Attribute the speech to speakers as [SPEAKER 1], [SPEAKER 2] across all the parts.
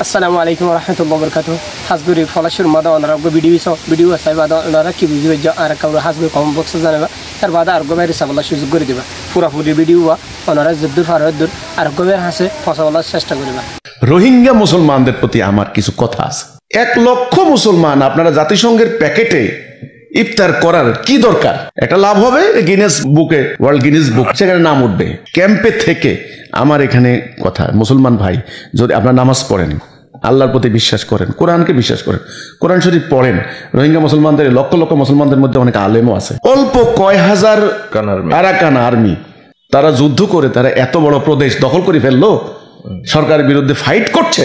[SPEAKER 1] Assalamu alaikum warahmatullahi wabarakatuh. Hasburi falashur mada onara go video asai bada onara ki video ja ara kaura hasburi comment box janaba tar bada ar go bari sabala সুযোগ করে দিবা পুরা video onara জদ্দুর ফারদুর আর go বের হাসে ফসাওয়ালার চেষ্টা করিবা।
[SPEAKER 2] রোহিঙ্গা মুসলমানদের প্রতি আমার কিছু কথা আছে। 1 লক্ষ মুসলমান আপনারা জাতিসংঘের প্যাকেটে ইফতার করার কি দরকার? একটা লাভ হবে গিনেস বুকে, ওয়ার্ল্ড গিনেস বুক, সেখানে নাম উঠবে। ক্যাম্পে থেকে আমার এখানে কথা, মুসলমান ভাই যদি আপনারা নামাজ পড়েন, আল্লাহর প্রতি বিশ্বাস করেন, কোরআনকে বিশ্বাস করেন, কোরআন শরীফ পড়েন, রোহিঙ্গা মুসলমানদের লক্ষ লক্ষ মুসলমানদের মধ্যে অনেক আলেমও আছে। অল্প কয় হাজার আরাকান আর্মি তারা যুদ্ধ করে তারা এত বড় প্রদেশ দখল করে ফেললো, সরকারের বিরুদ্ধে ফাইট করছে।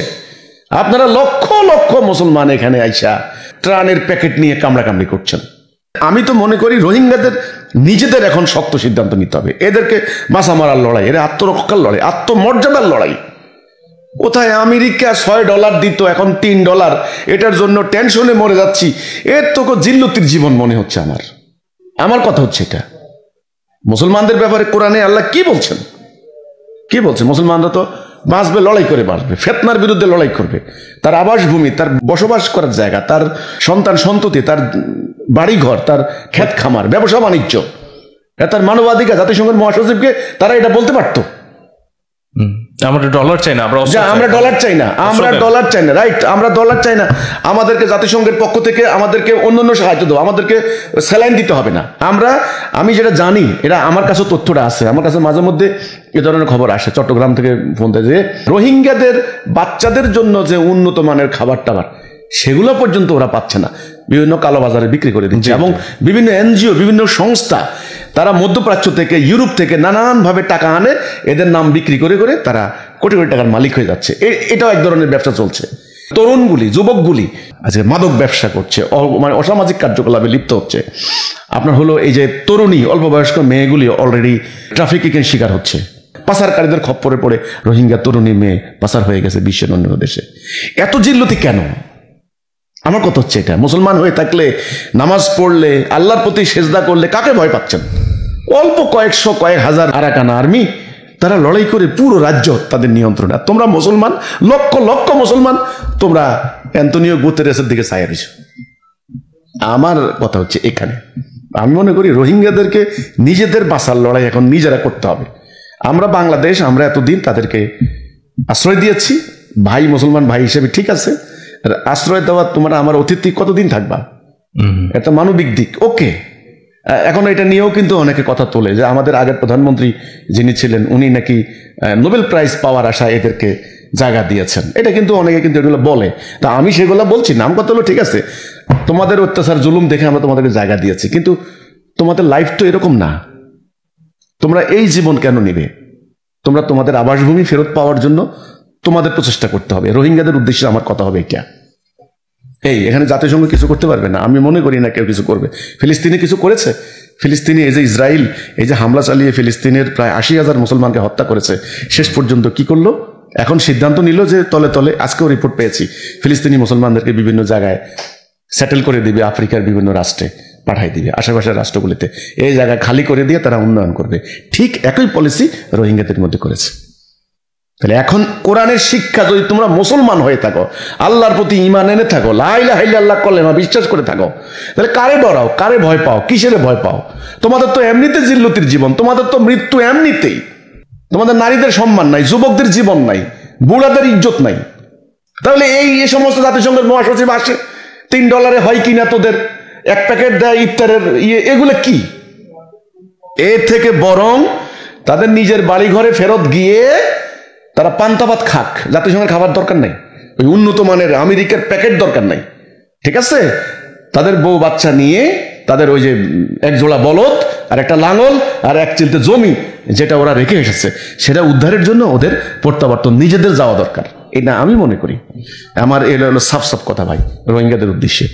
[SPEAKER 2] আপনারা লক্ষ লক্ষ মুসলমান এখানে আইসা ত্রাণের প্যাকেট নিয়ে কামড়াকামড়ি করছেন। আমি তো মনে করি রোহিঙ্গাদের নিজেদের এখন শক্ত সিদ্ধান্ত নিতে হবে। এদেরকে বাঁচা মারার লড়াই, এরা আত্মরক্ষার লড়াই, আত্মমর্যাদার লড়াই। কোথায় আমেরিকা $6 দিত, এখন $3, এটার জন্য টেনশনে মরে যাচ্ছি। এর তো জিল্লতির জীবন মনে হচ্ছে আমার কথা হচ্ছে এটা। মুসলমানদের ব্যাপারে কোরআনে আল্লাহ কি বলছেন? কি বলছে? মুসলমানরা তো বাঁচবে, লড়াই করে বাঁচবে, ফিতনার বিরুদ্ধে লড়াই করবে। তার আবাসভূমি, তার বসবাস করার জায়গা, তার সন্তান সন্ততি, তার বাড়িঘর, তার ক্ষেত খামার, ব্যবসা বাণিজ্য, তার মানবাধিকার। জাতিসংঘের মহাসচিবকে তারা এটা বলতে পারতো।
[SPEAKER 3] আমরা ডলার চাই না,
[SPEAKER 2] আমরা ডলার চাই না, আমরা ডলার চাই না, রাইট? আমরা ডলার চাই না। আমাদেরকে জাতিসংঘের পক্ষ থেকে আমাদেরকে অন্যান্য সাহায্য দেবো, আমাদেরকে স্যালাইন দিতে হবে না। আমি যেটা জানি, এটা আমার কাছে তথ্যটা আছে, আমার কাছে মাঝে মধ্যে এ ধরনের খবর আসে, চট্টগ্রাম থেকে ফোন দেয় যে রোহিঙ্গাদের বাচ্চাদের জন্য যে উন্নত মানের খাবার টাবার সেগুলো পর্যন্ত ওরা পাচ্ছে না, বিভিন্ন কালোবাজারে বিক্রি করে দিচ্ছে। এবং বিভিন্ন এনজিও, বিভিন্ন সংস্থা তারা মধ্যপ্রাচ্য থেকে, ইউরোপ থেকে নানানভাবে টাকা আনে, এদের নাম বিক্রি করে করে তারা কোটি কোটি টাকার মালিক হয়ে যাচ্ছে। এটাও এক ধরনের ব্যবসা চলছে। তরুণগুলি, যুবকগুলি আজকে মাদক ব্যবসা করছে, মানে অসামাজিক কার্যকলাপে লিপ্ত হচ্ছে। আপনার হলো এই যে তরুণী, অল্প বয়স্ক মেয়েগুলি অলরেডি ট্রাফিকিংয়ের শিকার হচ্ছে। পাচারকারীদের খপ্পরে পড়ে রোহিঙ্গা তরুণী মেয়ে পাচার হয়ে গেছে বিশ্বের অন্য দেশে। এত জিল্লতি কেন? আমার কথা হচ্ছে এটা, মুসলমান হয়ে থাকলে, নামাজ পড়লে, আল্লাহর প্রতি সেজদা করলে কাকে ভয় পাচ্ছেন? অল্প কয়েকশো, কয়েক হাজার আরাকান আর্মি, তারা লড়াই করে পুরো রাজ্য তাদের নিয়ন্ত্রণে। আর তোমরা মুসলমান, লক্ষ লক্ষ মুসলমান, তোমরা অ্যান্তনিও গুতেরেসের দিকে ছায়া দিছো। আমার কথা হচ্ছে এখানে আমি মনে করি রোহিঙ্গাদেরকে নিজেদের বাঁচার লড়াই এখন নিজেরা করতে হবে। আমরা বাংলাদেশ, আমরা এতদিন তাদেরকে আশ্রয় দিয়েছি, ভাই, মুসলমান ভাই হিসেবে, ঠিক আছে। আশ্রয় দেওয়া, তোমরা আমার অতিথি কতদিন থাকবা, এটা মানবিক দিক, ওকে। এখন এটা নিয়েও কিন্তু অনেকে কথা তোলে যে আমাদের আগের প্রধানমন্ত্রী যিনি ছিলেন, উনি নাকি নোবেল প্রাইজ পাওয়ার আশায় এদেরকে জায়গা দিয়েছেন। এটা কিন্তু অনেকে কিন্তু এগুলো বলে। তা আমি সেগুলো বলছি, নাম কথা হলো ঠিক আছে, তোমাদের অত্যাচার জুলুম দেখে আমরা তোমাদেরকে জায়গা দিয়েছি, কিন্তু তোমাদের লাইফ তো এরকম না। তোমরা এই জীবন কেন নিবে? তোমরা তোমাদের আবাসভূমি ফেরত পাওয়ার জন্য তোমাদের প্রচেষ্টা করতে হবে। রোহিঙ্গাদের উদ্দেশ্যে আমার কথা হবে এটা। এখানে জাতিসংঘ কিছু করতে পারবে না, আমি মনে করি না কেউ কিছু করবে। ফিলিস্তিনে কিছু করেছে? ফিলিস্তিনে এই যে ইসরায়েল এই যে হামলা চালিয়ে ফিলিস্তিনের প্রায় 80,000 মুসলমানকে হত্যা করেছে, শেষ পর্যন্ত কি করলো? এখন সিদ্ধান্ত নিল যে তলে তলে, আজকেও রিপোর্ট পেয়েছি, ফিলিস্তিনি মুসলমানদেরকে বিভিন্ন জায়গায় সেটেল করে দিবে, আফ্রিকার বিভিন্ন রাষ্ট্রে পাঠাই দিবে, আশেপাশের রাষ্ট্রগুলিতে। এই জায়গা খালি করে দিয়ে তারা উন্নয়ন করবে। ঠিক একই পলিসি রোহিঙ্গাদের মধ্যে করেছে। তাহলে এখন কোরআনের শিক্ষা, যদি তোমরা মুসলমান হয়ে থাকো, আল্লাহর প্রতি ঈমান এনে থাকো, লা ইলাহা ইল্লাল্লাহ কলেমা বিশ্বাস করে থাকো, তাহলে কারে ডরাও, কারে ভয় পাও, কিসের ভয় পাও? তোমাদের তো এমনিতে জিল্লতির জীবন, তোমাদের তো মৃত্যু এমনিতেই। তোমাদের নারীদের সম্মান নাই, যুবকদের জীবন নাই, বুড়াদের ইজ্জত নাই। তাহলে এই সমস্ত জাতিসংঘের মহাসচিব আসে, $3 হয় কিনা তোদের, এক প্যাকেট দেয় ইফতারের এগুলো কি? এর থেকে বরং তাদের নিজের বাড়ি ঘরে ফেরত গিয়ে তারা পান্তাভাত খাক, জাতিসংঘের খাবার দরকার নাই, ওই উন্নত মানের আমেরিকার প্যাকেট দরকার নাই, ঠিক আছে? তাদের বউ বাচ্চা নিয়ে, তাদের ওই যে এক জোড়া বলদ আর একটা লাঙল আর এক চিলতে জমি যেটা ওরা রেখে এসেছে, সেটা উদ্ধারের জন্য ওদের প্রত্যাবর্তন নিজেদের যাওয়া দরকার। এটা আমি মনে করি। আমার এলো সাফ সাফ কথা ভাই রোহিঙ্গাদের উদ্দেশ্যে।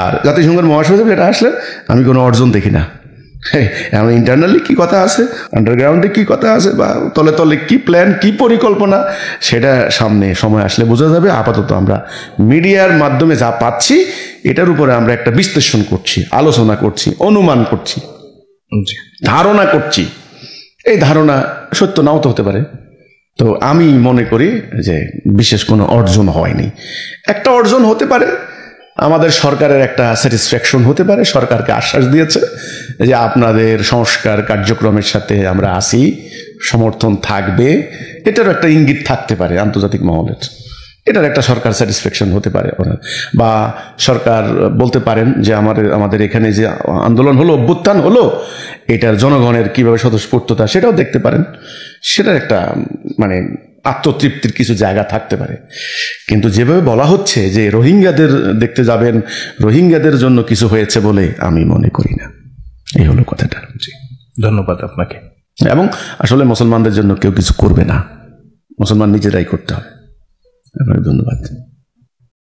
[SPEAKER 2] আর জাতিসংঘের মহাসচিব এটা আসলে আমি কোনো অর্জন দেখি না। এখন ইন্টারনালি কি কথা আছে, আন্ডারগ্রাউন্ডে কি কথা আছে, বা তলে তলে কি প্ল্যান, কি পরিকল্পনা, সেটা সামনে সময় আসলে বোঝা যাবে। আপাতত আমরা মিডিয়ার মাধ্যমে যা পাচ্ছি, এটার উপরে আমরা একটা বিশ্লেষণ করছি, আলোচনা করছি, অনুমান করছি, ধারণা করছি। এই ধারণা সত্য নাও তো হতে পারে, তো আমি মনে করি যে বিশেষ কোনো অর্জন হয়নি। একটা অর্জন হতে পারে, আমাদের সরকারের একটা স্যাটিসফ্যাকশন হতে পারে, সরকারকে আশ্বাস দিয়েছে যে আপনাদের সংস্কার কার্যক্রমের সাথে আমরা আসি, সমর্থন থাকবে, এটারও একটা ইঙ্গিত থাকতে পারে আন্তর্জাতিক মহলের। এটার একটা সরকার স্যাটিসফ্যাকশন হতে পারে, বা সরকার বলতে পারেন যে আমাদের এখানে যে আন্দোলন হলো, অভ্যুত্থান হলো, এটার জনগণের কিভাবে স্বতঃস্ফূর্ততা সেটাও দেখতে পারেন। সেটার একটা মানে আত্মতৃপ্তির কিছু জায়গা থাকতে পারে। কিন্তু যেভাবে বলা হচ্ছে যে রোহিঙ্গাদের দেখতে যাবেন, রোহিঙ্গাদের জন্য কিছু হয়েছে বলে আমি মনে করি না। এই হলো কথাটা।
[SPEAKER 3] জি, ধন্যবাদ আপনাকে।
[SPEAKER 2] এবং আসলে মুসলমানদের জন্য কেউ কিছু করবে না, মুসলমান নিজেরাই করতে হবে। ধন্যবাদ।